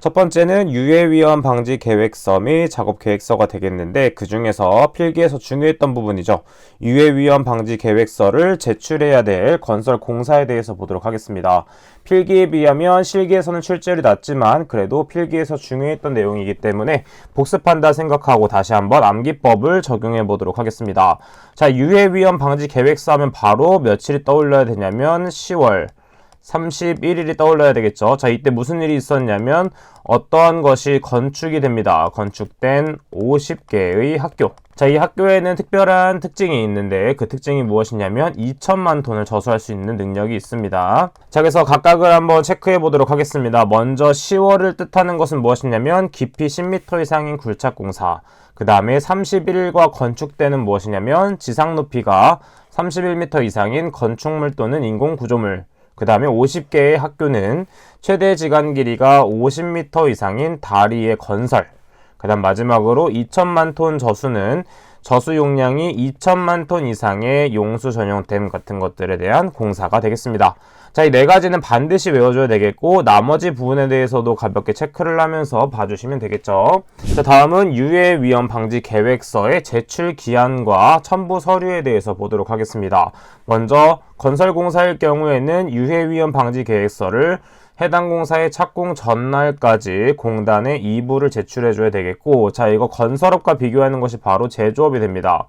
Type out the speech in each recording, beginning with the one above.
첫 번째는 유해 위험 방지 계획서 및 작업 계획서가 되겠는데 그 중에서 필기에서 중요했던 부분이죠. 유해 위험 방지 계획서를 제출해야 될 건설 공사에 대해서 보도록 하겠습니다. 필기에 비하면 실기에서는 출제율이 낮지만 그래도 필기에서 중요했던 내용이기 때문에 복습한다 생각하고 다시 한번 암기법을 적용해 보도록 하겠습니다. 자, 유해 위험 방지 계획서 하면 바로 며칠이 떠올려야 되냐면 10월 31일이 떠올라야 되겠죠. 자, 이때 무슨 일이 있었냐면 어떠한 것이 건축이 됩니다. 건축된 50개의 학교. 자, 이 학교에는 특별한 특징이 있는데 그 특징이 무엇이냐면 2천만 톤을 저수할 수 있는 능력이 있습니다. 자, 그래서 각각을 한번 체크해 보도록 하겠습니다. 먼저 10월을 뜻하는 것은 무엇이냐면 깊이 10m 이상인 굴착공사. 그 다음에 31일과 건축대는 무엇이냐면 지상 높이가 31m 이상인 건축물 또는 인공구조물. 그 다음에 50개의 학교는 최대 지간 길이가 50m 이상인 다리의 건설. 그 다음 마지막으로 2천만 톤 저수는 저수 용량이 2천만 톤 이상의 용수 전용댐 같은 것들에 대한 공사가 되겠습니다. 자, 이 네 가지는 반드시 외워줘야 되겠고 나머지 부분에 대해서도 가볍게 체크를 하면서 봐주시면 되겠죠. 자, 다음은 유해 위험 방지 계획서의 제출 기한과 첨부 서류에 대해서 보도록 하겠습니다. 먼저 건설 공사일 경우에는 유해 위험 방지 계획서를 해당 공사의 착공 전날까지 공단에 2부를 제출해줘야 되겠고, 자, 이거 건설업과 비교하는 것이 바로 제조업이 됩니다.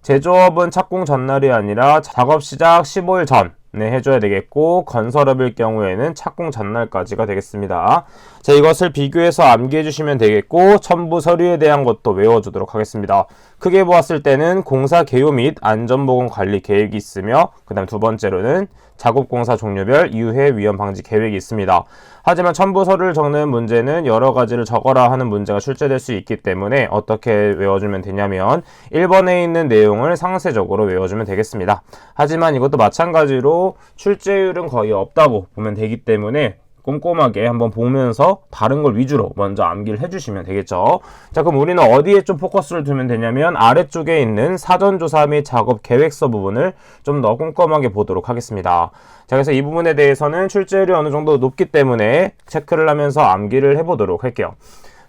제조업은 착공 전날이 아니라 작업 시작 15일 전에 해줘야 되겠고, 건설업일 경우에는 착공 전날까지가 되겠습니다. 자, 이것을 비교해서 암기해 주시면 되겠고 첨부 서류에 대한 것도 외워주도록 하겠습니다. 크게 보았을 때는 공사 개요 및 안전보건 관리 계획이 있으며 그 다음 두 번째로는 작업공사 종류별 유해 위험 방지 계획이 있습니다. 하지만 첨부 서류를 적는 문제는 여러 가지를 적어라 하는 문제가 출제될 수 있기 때문에 어떻게 외워주면 되냐면 1번에 있는 내용을 상세적으로 외워주면 되겠습니다. 하지만 이것도 마찬가지로 출제율은 거의 없다고 보면 되기 때문에 꼼꼼하게 한번 보면서 다른 걸 위주로 먼저 암기를 해주시면 되겠죠. 자, 그럼 우리는 어디에 좀 포커스를 두면 되냐면 아래쪽에 있는 사전조사 및 작업 계획서 부분을 좀 더 꼼꼼하게 보도록 하겠습니다. 자, 그래서 이 부분에 대해서는 출제율이 어느 정도 높기 때문에 체크를 하면서 암기를 해보도록 할게요.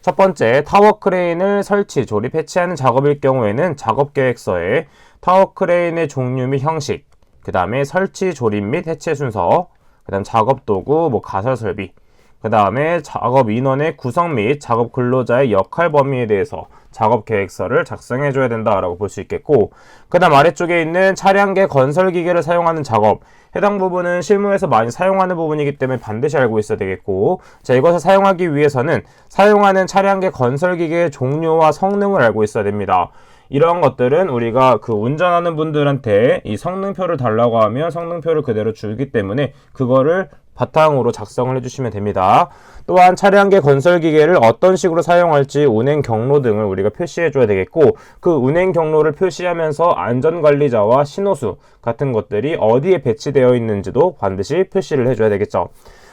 첫 번째, 타워 크레인을 설치, 조립, 해체하는 작업일 경우에는 작업 계획서에 타워 크레인의 종류 및 형식, 그 다음에 설치, 조립 및 해체 순서, 그 다음 작업 도구, 가설 설비, 그 다음에 작업 인원의 구성 및 작업 근로자의 역할 범위에 대해서 작업 계획서를 작성해 줘야 된다라고 볼 수 있겠고, 그 다음 아래쪽에 있는 차량계 건설 기계를 사용하는 작업, 해당 부분은 실무에서 많이 사용하는 부분이기 때문에 반드시 알고 있어야 되겠고, 자, 이것을 사용하기 위해서는 사용하는 차량계 건설 기계의 종류와 성능을 알고 있어야 됩니다. 이런 것들은 우리가 그 운전하는 분들한테 이 성능표를 달라고 하면 성능표를 그대로 주기 때문에 그거를 바탕으로 작성을 해주시면 됩니다. 또한 차량계 건설 기계를 어떤 식으로 사용할지 운행 경로 등을 우리가 표시해 줘야 되겠고, 그 운행 경로를 표시하면서 안전관리자와 신호수 같은 것들이 어디에 배치되어 있는지도 반드시 표시를 해줘야 되겠죠.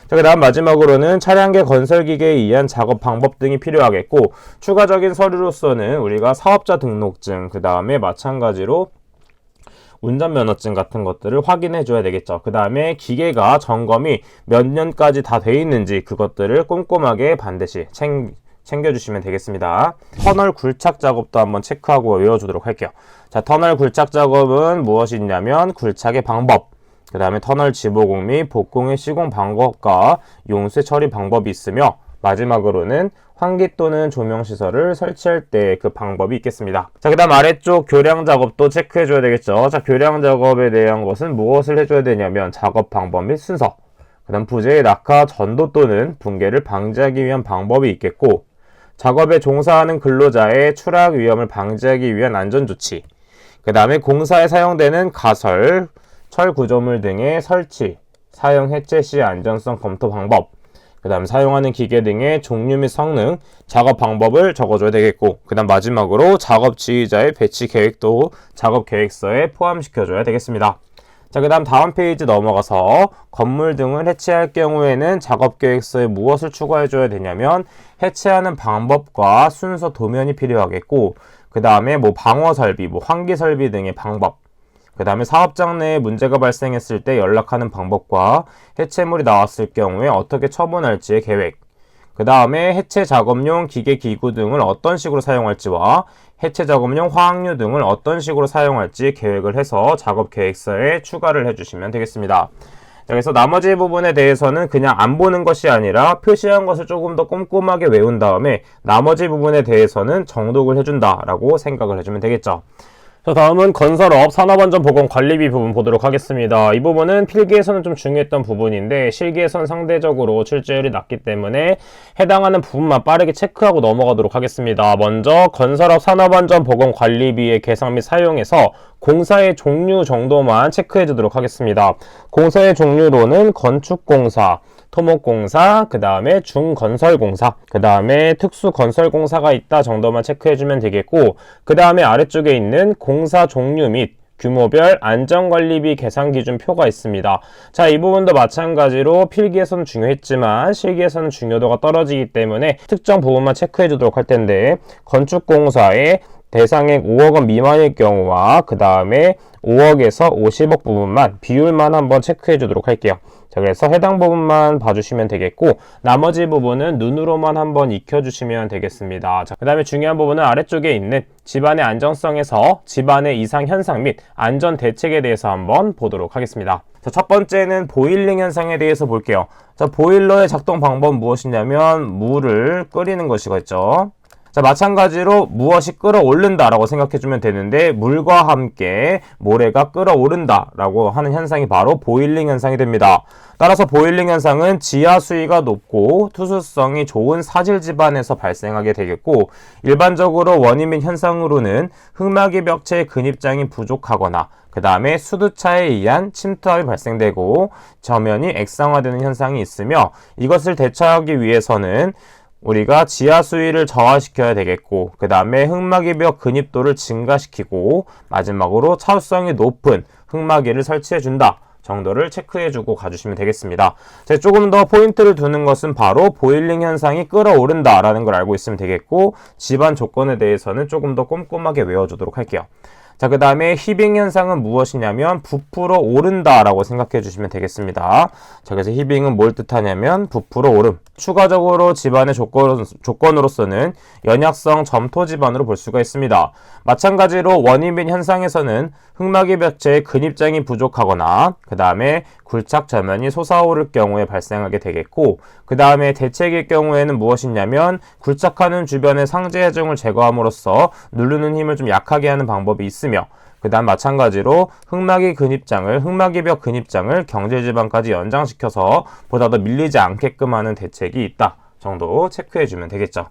자, 그 다음 마지막으로는 차량계 건설기계에 의한 작업 방법 등이 필요하겠고, 추가적인 서류로서는 우리가 사업자 등록증, 그 다음에 마찬가지로 운전면허증 같은 것들을 확인해 줘야 되겠죠. 그 다음에 기계가 점검이 몇 년까지 다 돼 있는지 그것들을 꼼꼼하게 반드시 챙겨주시면 되겠습니다. 터널 굴착 작업도 한번 체크하고 외워주도록 할게요. 자, 터널 굴착 작업은 무엇이 있냐면 굴착의 방법, 그 다음에 터널 지보공 및 복공의 시공 방법과 용수 처리 방법이 있으며 마지막으로는 환기 또는 조명 시설을 설치할 때 그 방법이 있겠습니다. 자, 그 다음 아래쪽 교량 작업도 체크해 줘야 되겠죠. 자, 교량 작업에 대한 것은 무엇을 해줘야 되냐면 작업 방법 및 순서, 그 다음 부재의 낙하, 전도 또는 붕괴를 방지하기 위한 방법이 있겠고, 작업에 종사하는 근로자의 추락 위험을 방지하기 위한 안전조치, 그 다음에 공사에 사용되는 가설, 철 구조물 등의 설치, 사용 해체 시 안전성 검토 방법, 그 다음 사용하는 기계 등의 종류 및 성능, 작업 방법을 적어줘야 되겠고, 그 다음 마지막으로 작업 지휘자의 배치 계획도 작업 계획서에 포함시켜줘야 되겠습니다. 자, 그 다음 페이지 넘어가서 건물 등을 해체할 경우에는 작업 계획서에 무엇을 추가해줘야 되냐면 해체하는 방법과 순서 도면이 필요하겠고, 그 다음에 방어 설비, 환기 설비 등의 방법, 그 다음에 사업장 내에 문제가 발생했을 때 연락하는 방법과 해체물이 나왔을 경우에 어떻게 처분할지의 계획, 그 다음에 해체 작업용 기계 기구 등을 어떤 식으로 사용할지와 해체 작업용 화학류 등을 어떤 식으로 사용할지 계획을 해서 작업 계획서에 추가를 해주시면 되겠습니다. 그래서 나머지 부분에 대해서는 그냥 안 보는 것이 아니라 표시한 것을 조금 더 꼼꼼하게 외운 다음에 나머지 부분에 대해서는 정독을 해준다라고 생각을 해주면 되겠죠. 자, 다음은 건설업 산업안전보건관리비 부분 보도록 하겠습니다. 이 부분은 필기에서는 좀 중요했던 부분인데 실기에선 상대적으로 출제율이 낮기 때문에 해당하는 부분만 빠르게 체크하고 넘어가도록 하겠습니다. 먼저 건설업 산업안전보건관리비의 계산 및 사용에서 공사의 종류 정도만 체크해 주도록 하겠습니다. 공사의 종류로는 건축공사, 토목공사, 그 다음에 중건설공사, 그 다음에 특수건설공사가 있다 정도만 체크해주면 되겠고, 그 다음에 아래쪽에 있는 공사 종류 및 규모별 안전관리비 계산기준표가 있습니다. 자, 이 부분도 마찬가지로 필기에서는 중요했지만 실기에서는 중요도가 떨어지기 때문에 특정 부분만 체크해 주도록 할 텐데, 건축공사의 대상액 5억 원 미만일 경우와 그 다음에 5억에서 50억 부분만 비율만 한번 체크해 주도록 할게요. 자, 그래서 해당 부분만 봐주시면 되겠고 나머지 부분은 눈으로만 한번 익혀주시면 되겠습니다. 자, 그 다음에 중요한 부분은 아래쪽에 있는 집안의 안정성에서 집안의 이상 현상 및 안전 대책에 대해서 한번 보도록 하겠습니다. 자, 첫 번째는 보일링 현상에 대해서 볼게요. 자, 보일러의 작동 방법은 무엇이냐면 물을 끓이는 것이겠죠. 자, 마찬가지로 무엇이 끓어오른다라고 생각해주면 되는데 물과 함께 모래가 끓어오른다라고 하는 현상이 바로 보일링 현상이 됩니다. 따라서 보일링 현상은 지하 수위가 높고 투수성이 좋은 사질 지반에서 발생하게 되겠고 일반적으로 원인 및 현상으로는 흙막이 벽체의 근입장이 부족하거나 그 다음에 수두차에 의한 침투압이 발생되고 저면이 액상화되는 현상이 있으며 이것을 대처하기 위해서는 우리가 지하 수위를 저하시켜야 되겠고 그 다음에 흙막이 벽 근입도를 증가시키고 마지막으로 차수성이 높은 흙막이를 설치해 준다 정도를 체크해주고 가주시면 되겠습니다. 제가 조금 더 포인트를 두는 것은 바로 보일링 현상이 끓어오른다 라는 걸 알고 있으면 되겠고 집안 조건에 대해서는 조금 더 꼼꼼하게 외워주도록 할게요. 자, 그 다음에 히빙 현상은 무엇이냐면 부풀어 오른다 라고 생각해 주시면 되겠습니다. 자, 그래서 히빙은 뭘 뜻하냐면 부풀어 오름. 추가적으로 집안의 조건으로서는 연약성 점토 집안으로 볼 수가 있습니다. 마찬가지로 원인 및 현상에서는 흙막이 벽체의 근입장이 부족하거나 그 다음에 굴착 저면이 솟아오를 경우에 발생하게 되겠고 그 다음에 대책일 경우에는 무엇이냐면 굴착하는 주변의 상재 해중을 제거함으로써 누르는 힘을 좀 약하게 하는 방법이 있으며 그 다음 마찬가지로 흙막이 벽 근입장을 경질지방까지 연장시켜서 보다 더 밀리지 않게끔 하는 대책이 있다 정도 체크해주면 되겠죠.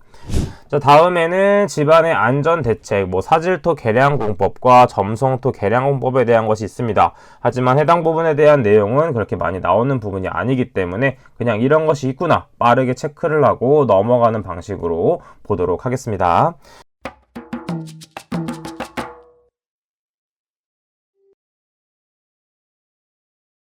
자, 다음에는 집안의 안전 대책, 사질토 계량공법과 점성토 계량공법에 대한 것이 있습니다. 하지만 해당 부분에 대한 내용은 그렇게 많이 나오는 부분이 아니기 때문에 그냥 이런 것이 있구나 빠르게 체크를 하고 넘어가는 방식으로 보도록 하겠습니다.